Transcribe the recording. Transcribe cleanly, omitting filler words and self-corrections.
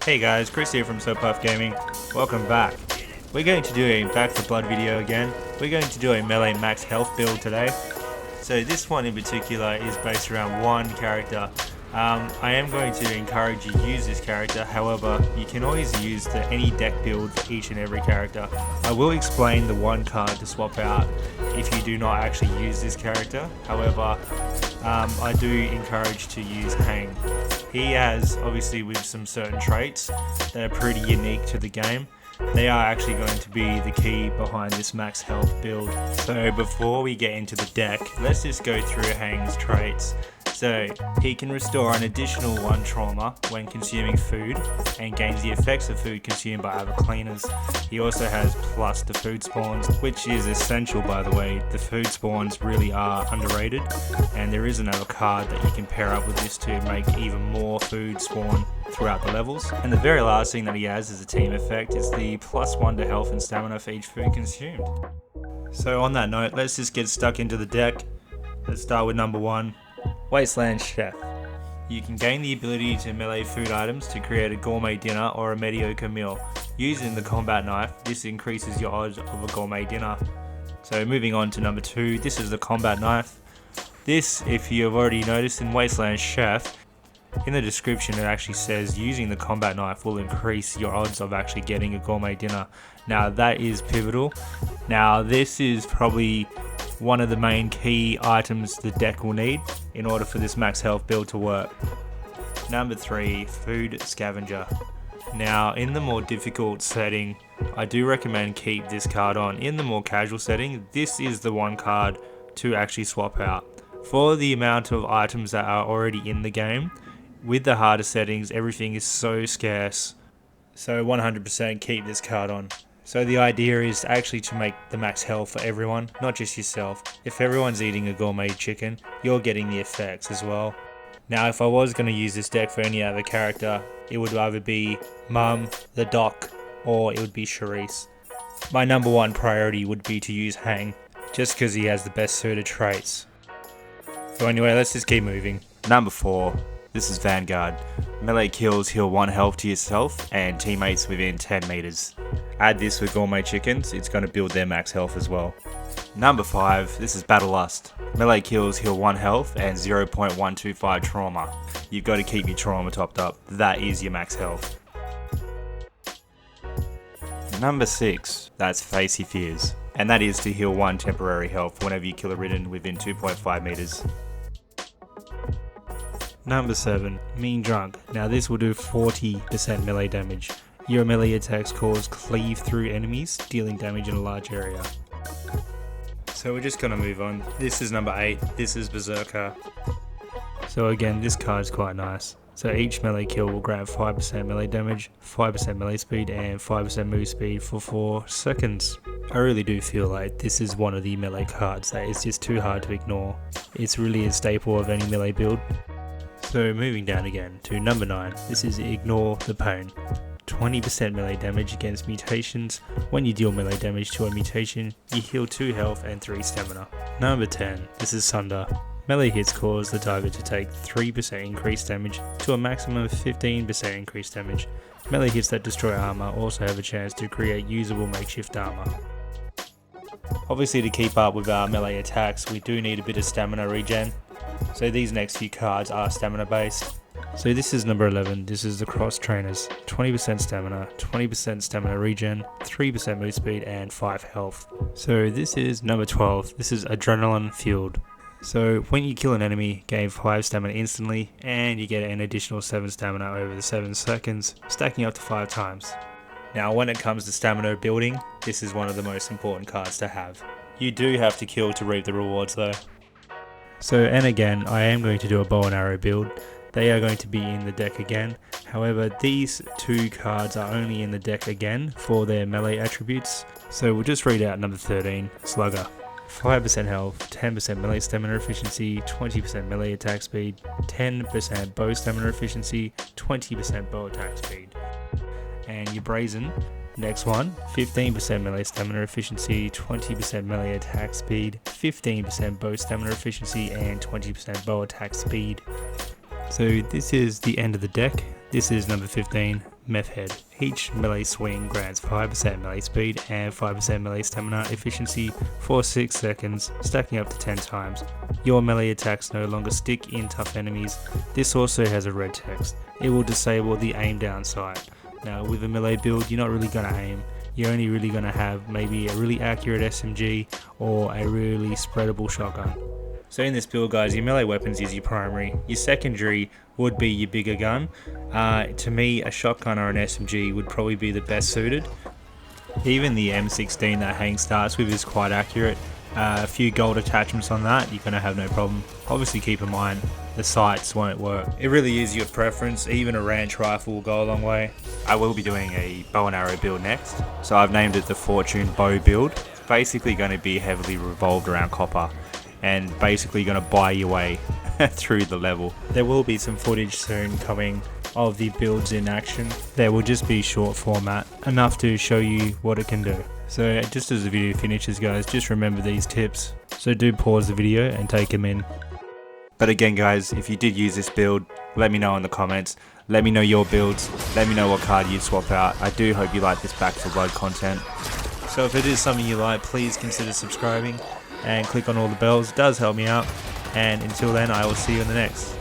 Hey guys, Chris here from SoPuff Gaming. Welcome back. We're going to do a Back for Blood video again. We're going to do a melee max health build today. So this one in particular is based around one character. I am going to encourage you to use this character, however, you can always use any deck build for each and every character. I will explain the one card to swap out if you do not actually use this character. However, I do encourage to use Hang. He has, obviously with some certain traits that are pretty unique to the game, they are actually going to be the key behind this max health build. So before we get into the deck, let's just go through Hang's traits. So he can restore an additional 1 trauma when consuming food and gains the effects of food consumed by other cleaners. He also has plus to food spawns, which is essential by the way. The food spawns really are underrated, and there is another card that you can pair up with this to make even more food spawn throughout the levels. And the very last thing that he has as a team effect is the +1 to health and stamina for each food consumed. So on that note, let's just get stuck into the deck. Let's start with number 1. Wasteland Chef. You can gain the ability to melee food items to create a gourmet dinner or a mediocre meal. Using the combat knife, this increases your odds of a gourmet dinner. So moving on to number 2, this is the combat knife. This, if you have already noticed in Wasteland Chef, in the description it actually says using the combat knife will increase your odds of actually getting a gourmet dinner. Now that is pivotal. Now this is probably one of the main key items the deck will need in order for this max health build to work. Number 3, Food Scavenger. Now in the more difficult setting, I do recommend keep this card on. In the more casual setting, this is the one card to actually swap out. For the amount of items that are already in the game, with the harder settings, everything is so scarce. So 100% keep this card on. So the idea is actually to make the max health for everyone, not just yourself. If everyone's eating a gourmet chicken, you're getting the effects as well. Now if I was going to use this deck for any other character, it would either be Mum, the Doc, or it would be Charisse. My number 1 priority would be to use Hang, just because he has the best suited traits. So anyway, let's just keep moving. Number 4. This is Vanguard. Melee kills heal 1 health to yourself and teammates within 10 meters. Add this with gourmet chickens, it's going to build their max health as well. Number 5, this is Battle Lust. Melee kills heal 1 health and 0.125 trauma. You've got to keep your trauma topped up, that is your max health. Number 6, that's Facey Fears, and that is to heal 1 temporary health whenever you kill a Ridden within 2.5 meters. Number 7, Mean Drunk. Now this will do 40% melee damage. Your melee attacks cause cleave through enemies, dealing damage in a large area. So we're just gonna move on. This is number 8, this is Berserker. So again, this card's quite nice. So each melee kill will grab 5% melee damage, 5% melee speed, and 5% move speed for 4 seconds. I really do feel like this is one of the melee cards that is just too hard to ignore. It's really a staple of any melee build. So moving down again to number 9, this is Ignore the Pain. 20% melee damage against mutations. When you deal melee damage to a mutation, you heal 2 health and 3 stamina. Number 10, this is Sunder. Melee hits cause the target to take 3% increased damage to a maximum of 15% increased damage. Melee hits that destroy armor also have a chance to create usable makeshift armor. Obviously to keep up with our melee attacks, we do need a bit of stamina regen. So these next few cards are stamina based. So this is number 11, this is the Cross Trainers. 20% stamina, 20% stamina regen, 3% move speed and 5 health. So this is number 12, this is Adrenaline Fueled. So when you kill an enemy, gain 5 stamina instantly and you get an additional 7 stamina over the 7 seconds, stacking up to 5 times. Now when it comes to stamina building, this is one of the most important cards to have. You do have to kill to reap the rewards though. So and again, I am going to do a bow and arrow build. They are going to be in the deck again. However, these 2 cards are only in the deck again for their melee attributes. So we'll just read out number 13, Slugger. 5% health, 10% melee stamina efficiency, 20% melee attack speed, 10% bow stamina efficiency, 20% bow attack speed. And your Brazen, next one, 15% melee stamina efficiency, 20% melee attack speed, 15% bow stamina efficiency, and 20% bow attack speed. So this is the end of the deck. This is number 15, method. Each melee swing grants 5% melee speed and 5% melee stamina efficiency for 6 seconds, stacking up to 10 times. Your melee attacks no longer stick in tough enemies. This also has a red text. It will disable the aim down sight. Now with a melee build, you're not really going to aim. You're only really going to have maybe a really accurate SMG or a really spreadable shotgun. So in this build, guys, your melee weapons is your primary. Your secondary would be your bigger gun. To me, a shotgun or an SMG would probably be the best suited. Even the M16 that Hang starts with is quite accurate. A few gold attachments on that, you're going to have no problem. Obviously keep in mind, the sights won't work. It really is your preference. Even a ranch rifle will go a long way. I will be doing a bow and arrow build next. So I've named it the Fortune Bow build. It's basically going to be heavily revolved around copper and basically going to buy your way through the level. There will be some footage soon coming of the builds in action. There will just be short format, enough to show you what it can do. So just as the video finishes, guys, just remember these tips. So do pause the video and take them in. But again, guys, if you did use this build, let me know in the comments. Let me know your builds. Let me know what card you'd swap out. I do hope you like this Back 4 Blood content. So if it is something you like, please consider subscribing and click on all the bells. It does help me out. And until then, I will see you in the next.